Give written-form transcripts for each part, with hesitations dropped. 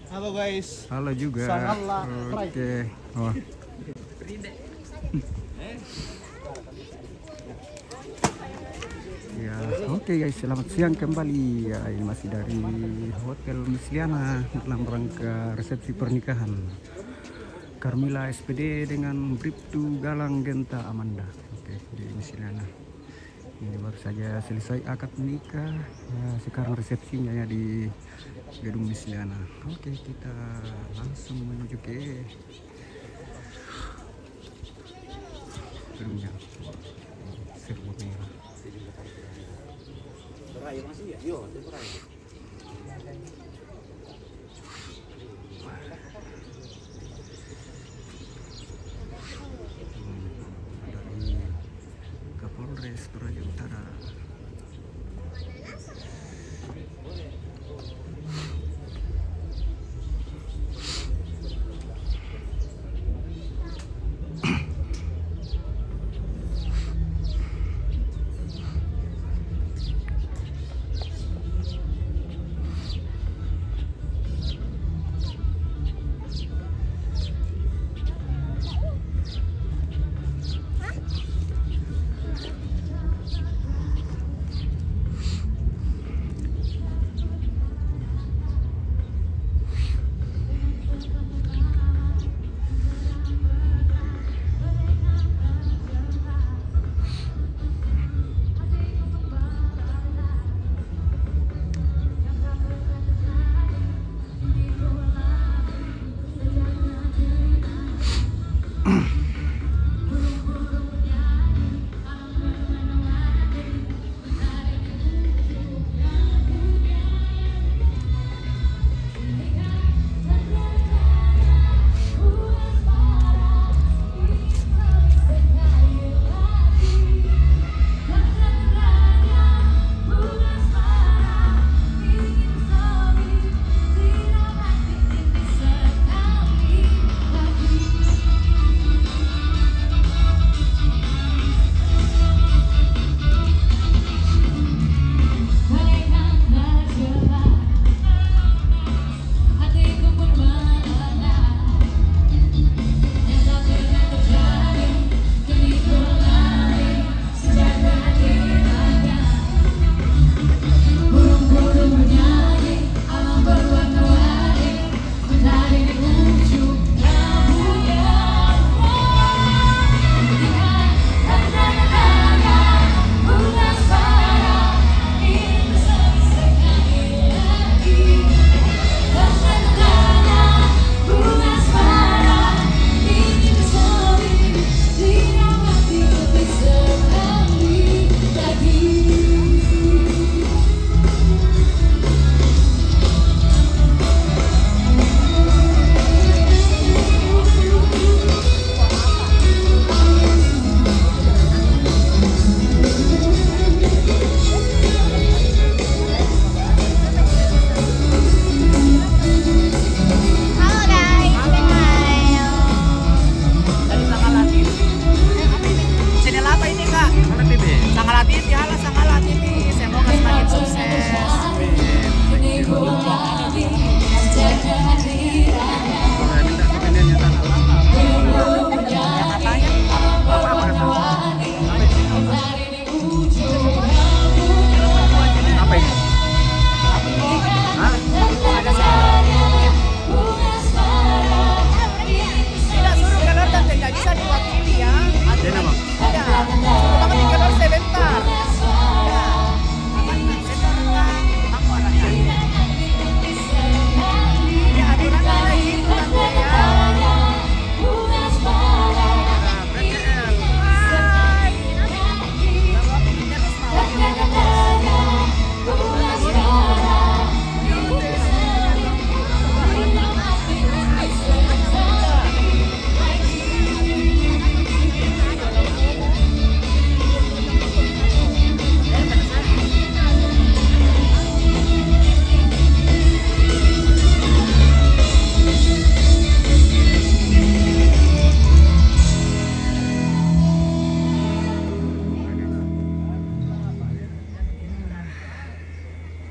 Halo guys. Halo juga. Sangatlah. Oke. Oh. Ya, oke guys, selamat siang kembali. Ya, ini masih dari Hotel Misliana dalam rangka resepsi pernikahan Carmila SPD dengan Bribtu Galang Genta Amanda. Oke, di Misliana. Ini baru saja selesai akad menikah. Ya, sekarang resepsinya ya di gedung Misliana. Oke, kita langsung menuju ke gedungnya. Seremoni. Dari Kapolres Toraja Utara.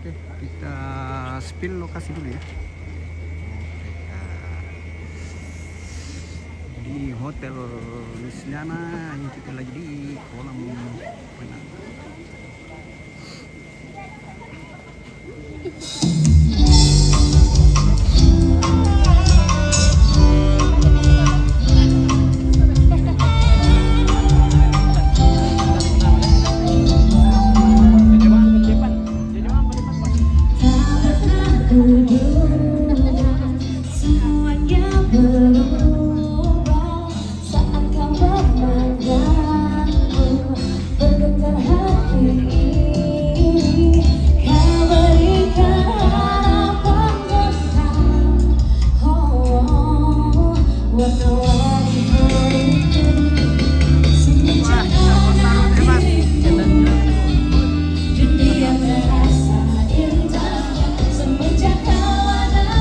Oke, kita spill lokasi dulu ya. di Hotel Misliana. Ini kita lagi di kolam renang. Semuanya berubah saat kau memandangku, bergetar hati ini. Kau berikan harapan tentang warna-warni itu. Semenjak hati dunia terasa indah, semenjak kau ada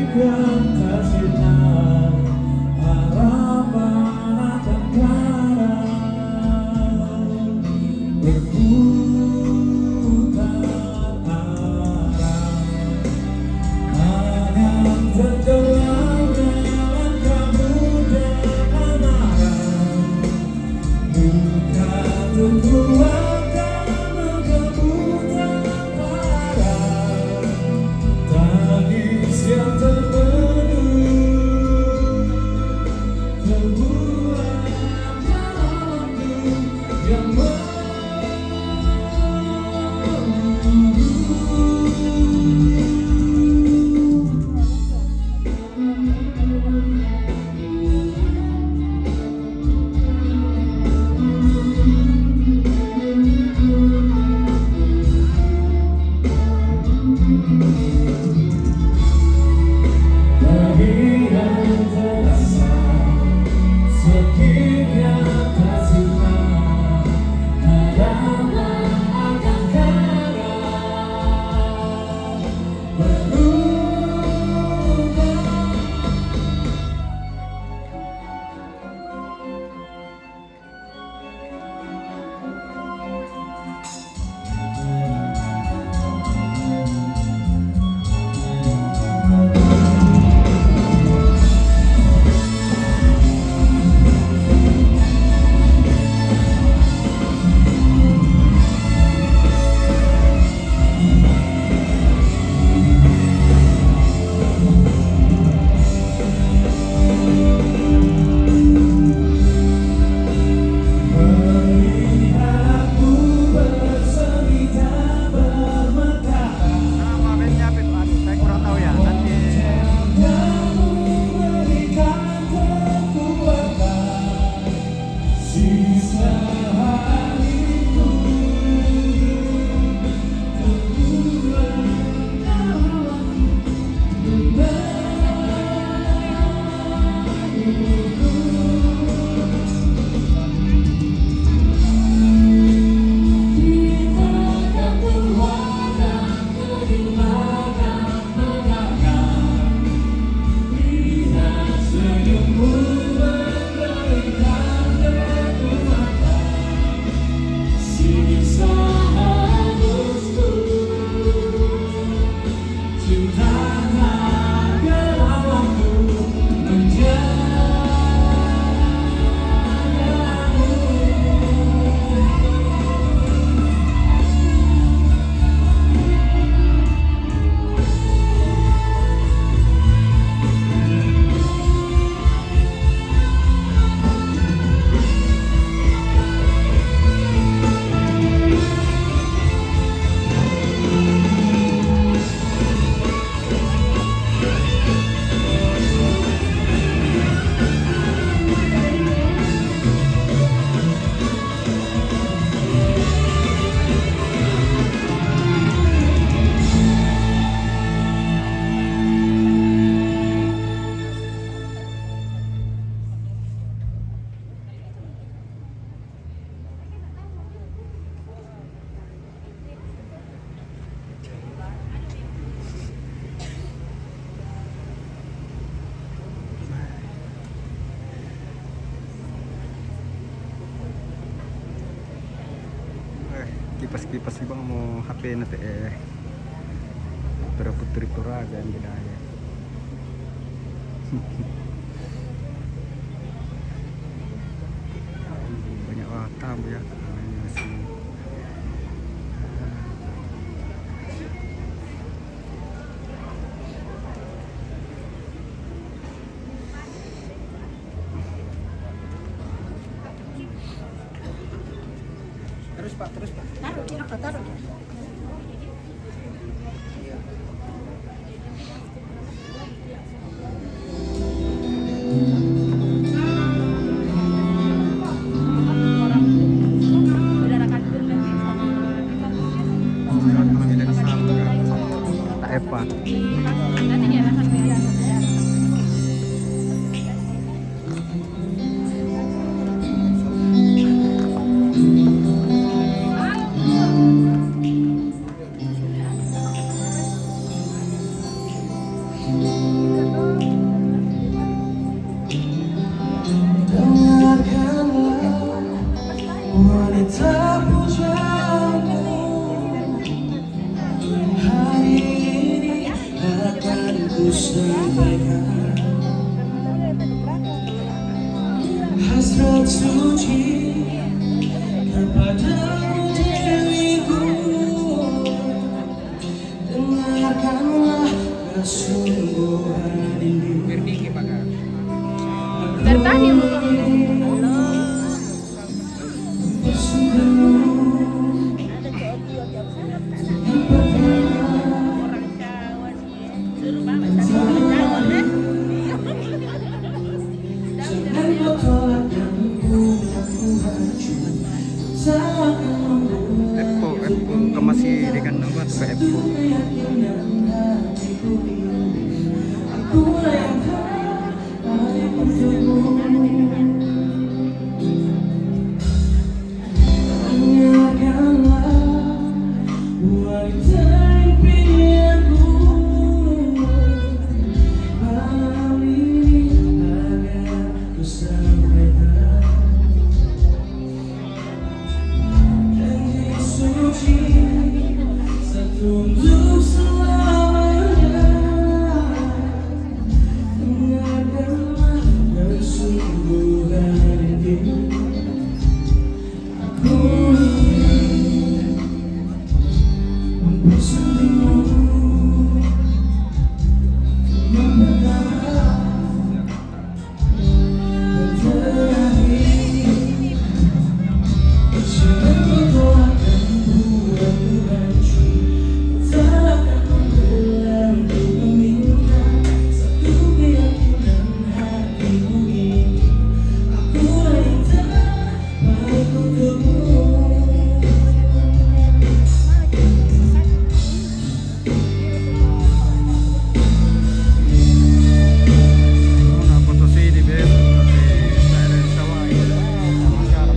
Sakitkan kasihnya, harapan akan kadang berputar arah, hanya tenggelam dalam kemudian amarah. Luka terkuat karena kebutaan parah, tangis yang terpendam terbuat waktu yang kehilangan terasa, sakitnya kasihnya, harapan akan kadang berubah. Melihatmu berseri tak bermekaran, Nama bandnya apa itu? Aduh, saya kurang tahu ya. Nanti kamu berikan kekuatan, sisa hariku kita akan keluar dan kehilangan menganggap. Lihat senyummu memberikan kekuatan, sisa harusku cinta tak gelap waktu menjagamu. kipas-kipas sih bang mau HP nanti Putra Putri Toraja yang bedanya. Banyak tamu ya. Ini masih terus Pak. Taruh. tak Epa. Nanti dia akan beda. Terima Dengarkanlah wanita pujaanku. Hari ini akan ku sampaikan hasrat suci kepadamu dewiku. Dengarkanlah kesungguhan ini. Dari tadi belum. Eppo masih dengan nama Eppo. Untuk selamanya, dengarkanlah kesungguhan ini. Aku ingin mempersembahkanmu, mempegang terakhir. Jangan kau akan buatku hancur. Takkan pulang untuk meminta satu keyakinan hatimu ini. Akulah yang terbaik untukmu. Una foto sih di bed dari sawah sama garap.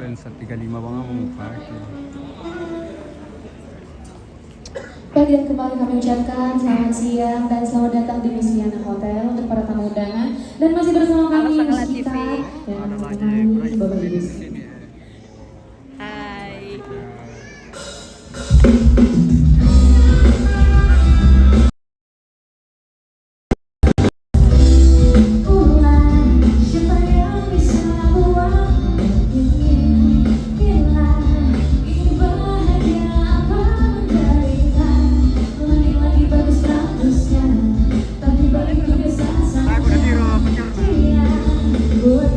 Lensa 35 banget mau pakai. Bagian kembali kami ucapkan selamat siang dan selamat datang di Misliana Hotel untuk para tamu undangan, dan masih bersama kami Halo, Sakala Kita TV. dan Ada lagi kami Bapak di Ibu. sini. Hai. Siapa yang bisa buatmu ingin hilang, ingin bahagia apa menderita. Lagi-lagi bagus-bagusnya, tapi balik juga sasar. Dia buat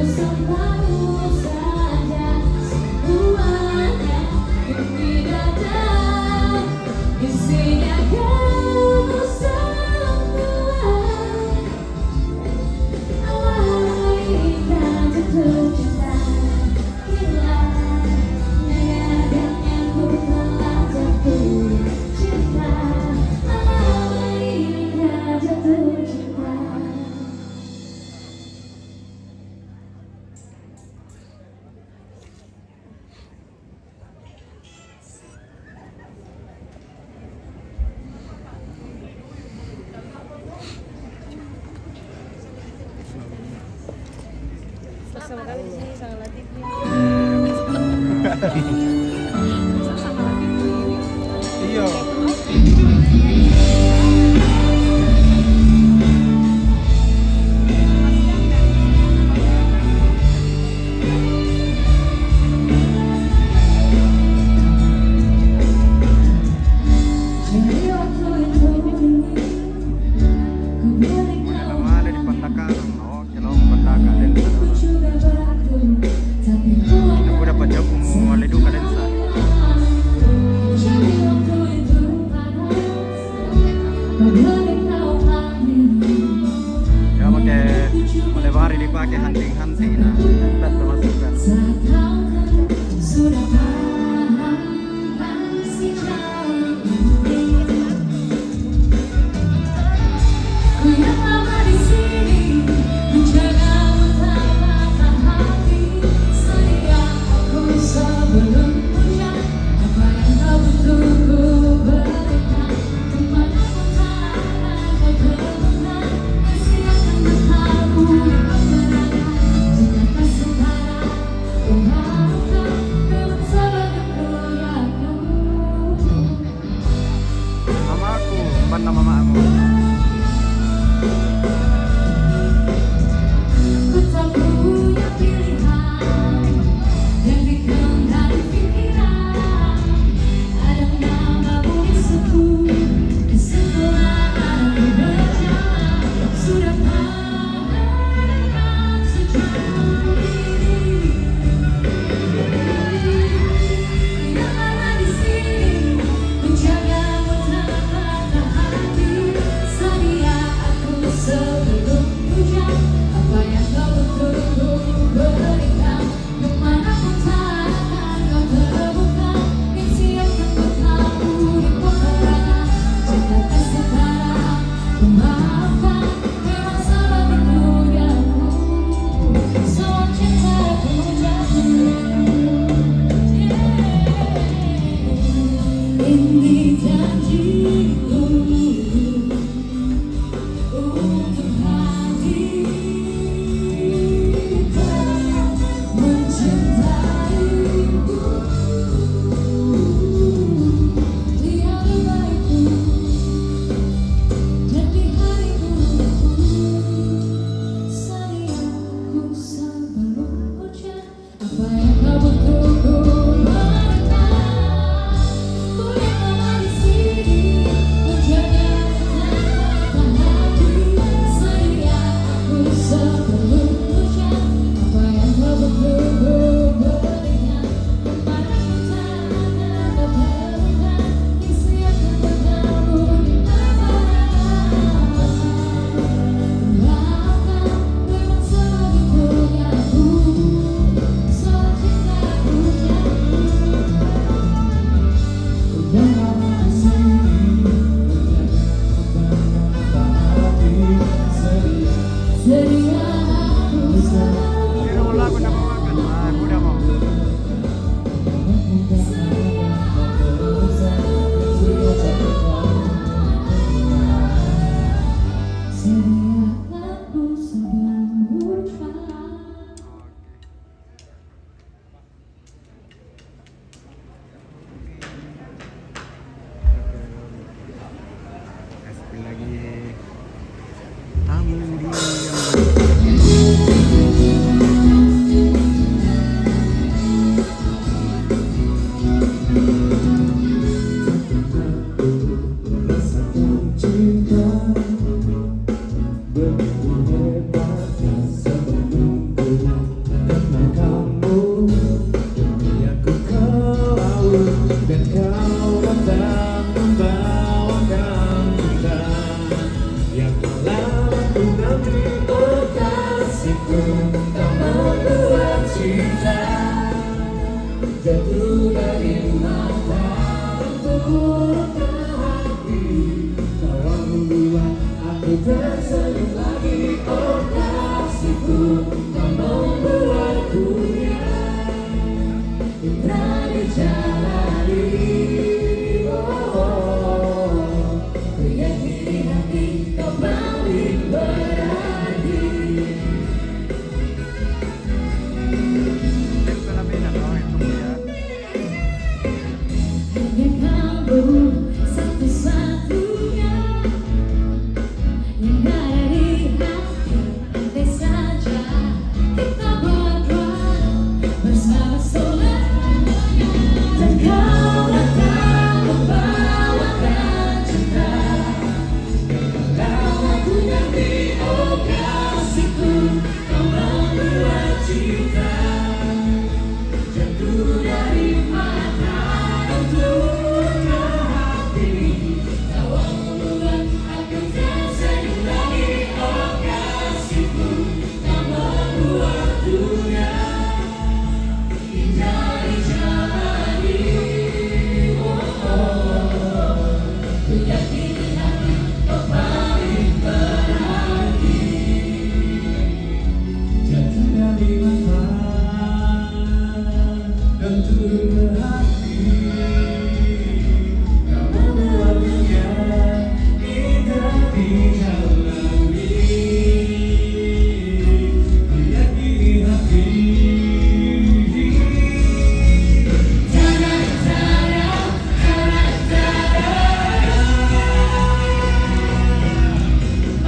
selalu saja semuanya demi datang isinya kamu semua. Awalnya jatuh cinta, gila menyadarnya ku telah jatuh cinta. Awalnya jatuh cinta. Pertama kali di sini sama Latif nih. Sama Latif nih. Iya. Jadi waktu itu ku boleh kau Mana di Pantakan? Oh, kalau Pantakan dan ku juga beraku, tapi ku aku dapat jawab mau ledu kalian sa. jadi waktu itu panas, kau boleh kau ambil. Ya mulai hari dipakai hunting nah. Tak termasukkan. Saat kau sudah paham kasih jauh ini, ku yang lama di sini menjaga utama hati. Sedia aku sebelum hujan, apa yang kau butuh ku berikan. Kemanapun tak kau temukan, kasih akan bertamu di peperangan. Jika tak sekarang ku harapkan memang sebagai aku. Mamaku, mana mamamu? Ku tak punya pilihan yang dikendali pikiran. Ada namamu di suku, kesimpulan aku berjalan. Sudah paham dengan sejauh ini. Yang lama di sini menjaga utama hati. Sedia aku sebelum hujan, apa yang kau butuh ku berikan. Kemanapun tak akan kau temukan, yang siap untuk kamu di peperangan. Jika tak sekarang ku maafkan, memang salah duniaku. Soal cintaku jatuh. Ini janjiku untuk hadir mencintaimu di hari baikku dan di hari burukku. Sedia ku sebelum hujan, apa yang kau butuh ku berikan. Ku yang lama di sini menjaga utama hati. Sedia aku sebelum hujan, apa yang kau butuh ku berikan. Kemanapun tak akan kau temukan, yang siap untuk kamu di peperangan. Maafkan, memang salah duniaku. Soal cintaku jatuh. Udah lama di sini sedia aku selalu. Kira mau lagu nak makan? Ah, aku dah mau. Sedia aku sebelum hujan. Sekali lagi tamu di yang kau membuat cinta jatuh dari mata turun ke hati. Kau membuat aku tersenyum lagi, oh kasihku. Kau membuat dunia indah dijalani. Ku yakini hati kau paling berarti. Hanya kamu satu-satunya yang ada di hati. Andai saja kita berdua bersama selamanya. Dan kau datang membawakan cinta. Kalau aku nanti, oh kasihku, kau membuat cinta jatuh dari mata dan turun ke hati. Kau membuat aku tersenyum lagi, oh kasihku. Kau membuat dunia indah dijalani. Ku yakini hati kau paling berarti. Jatuh dari mata dan turun ke hati. Kau membuat dunia indah dijalani. Ku yakini hati.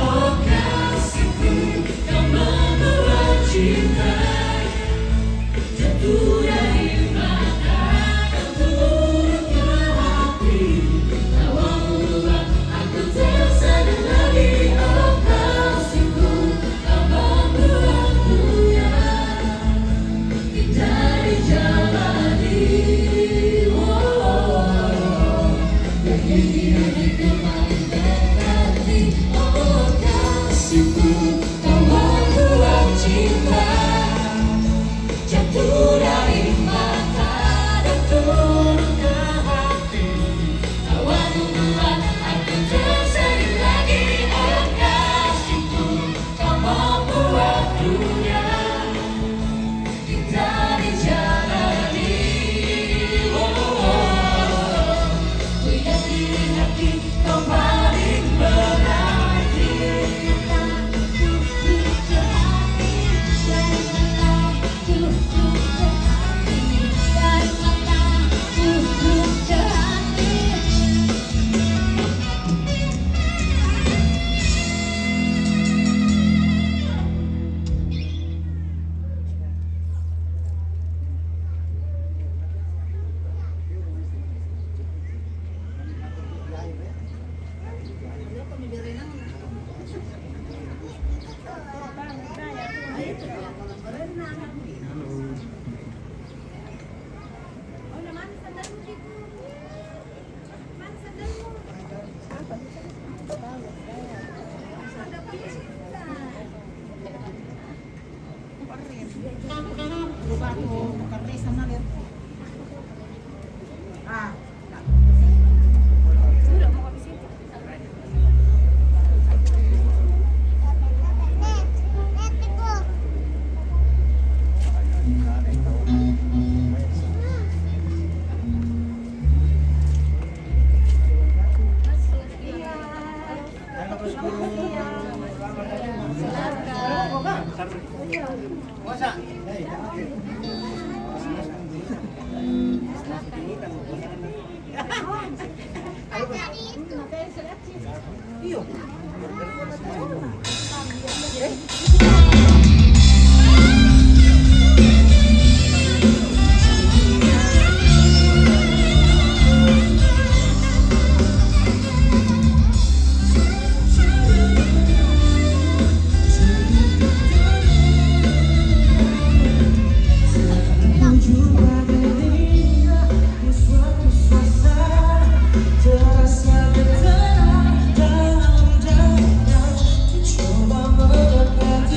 Oh kasihku, kau membuat cinta jatuh dari mata dan turun ke hati. Kau membuat aku tersenyum lagi, oh kasihku. Kau membuat dunia indah dijalani. Yakini hati kau paling berarti, oh kasihku. Kau membuat cinta jatuh dari mata dan turun ke hati. Kau membuat aku tersenyum lagi, oh kasihku. Kau membuat dunia indah dijalani. Ku yakini hati kau paling berarti. Terasa tenang dalam dada, coba mendekati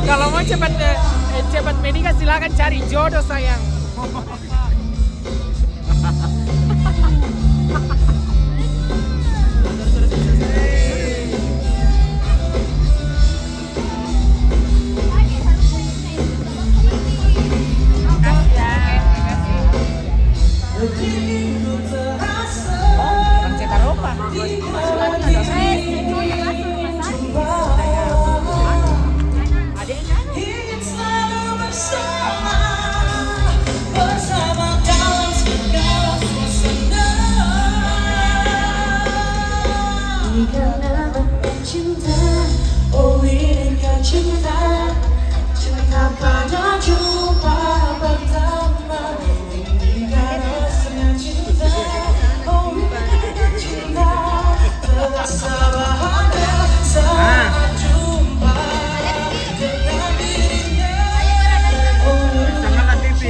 Kalau mau cepat menikah silakan cari jodoh sayang. Ingin selalu bersama, bersama dalam segala suasana. Karena cinta, oh inikah cinta, cinta pada jumpa pertama. Inikah rasanya cinta, oh inikah cinta, terasa bahagia saat jumpa dengan dirinya. Janganlah TV.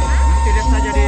Nanti lihat saja di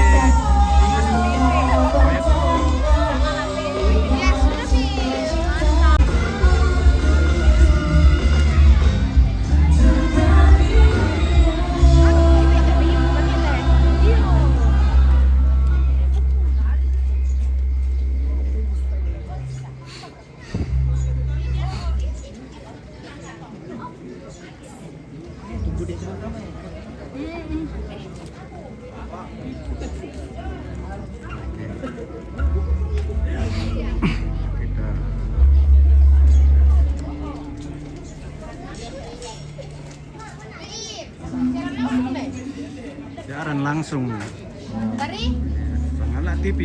kita siaran langsung. Sangatlah TV.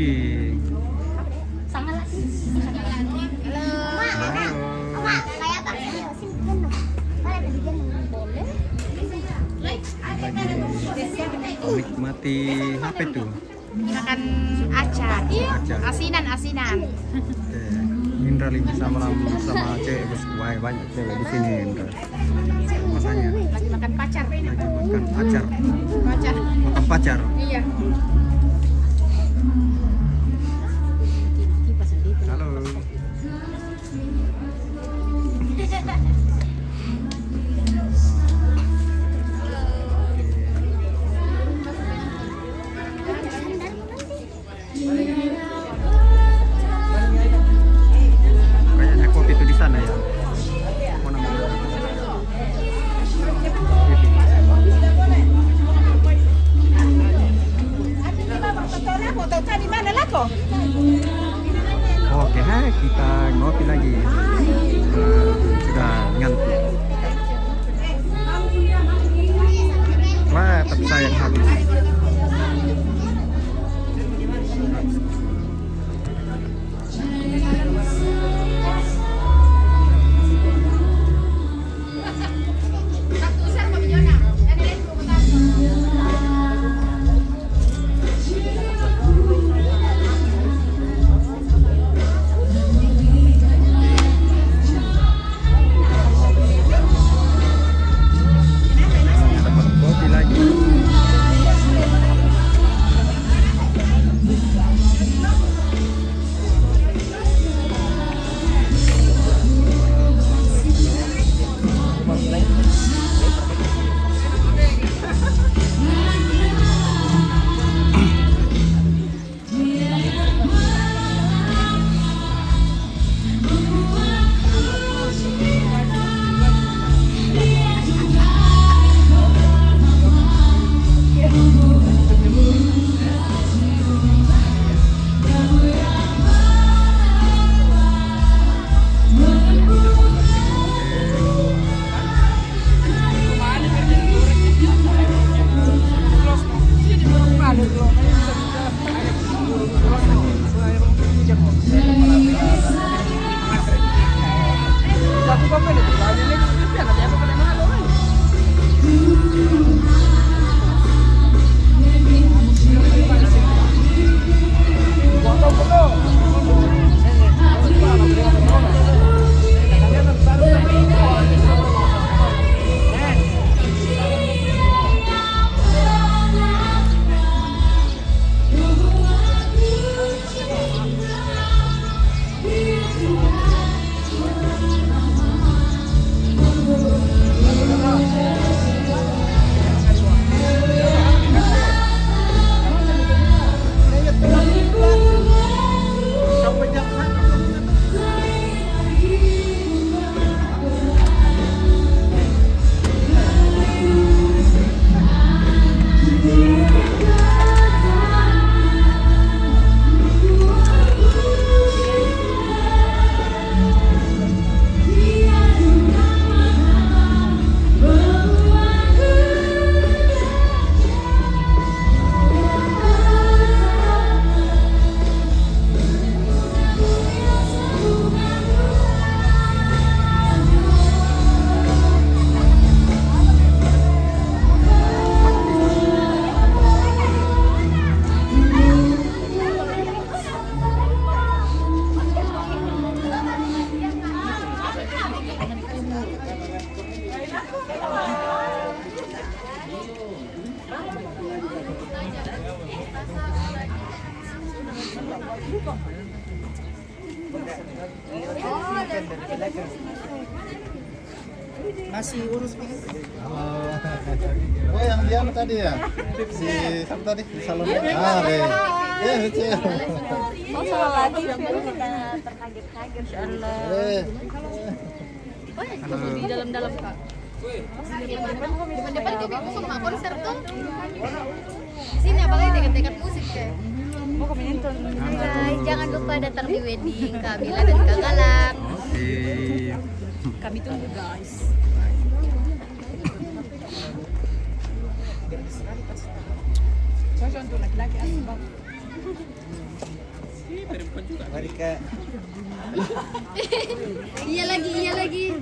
Menikmati apa itu? Makan acar, Acar. asinan. Indra lagi sama cewek bos, wah banyak cewek di sini Indra. Makanya Lagi makan pacar. lagi makan acar, Pacar. makan pacar. Iya. Halo. Kayaknya kopi itu di sana ya. Apa namanya? Oke, hai kita ngopi lagi. Sudah ngantuk. Wah, tapi sayang habis. Ada kopi lagi. Masih urus Oh, yang dia tadi ya? Si siapa tadi? Di salon. Ah, Re. Ya, lucu ya. Oh, salah lagi kita terkaget-kaget. Insyaallah. Oh, ya, di dalam-dalam Kak. Depan-depan kayak musuh sama konser tuh. Di sini apalagi dekat-dekat musik kayak. Guys, jangan lupa datang di wedding Kak Bila dan Kak Galang. Oke. Kami tunggu guys. Cocok untuk laki-laki asbak. Mari Kak. Iya lagi.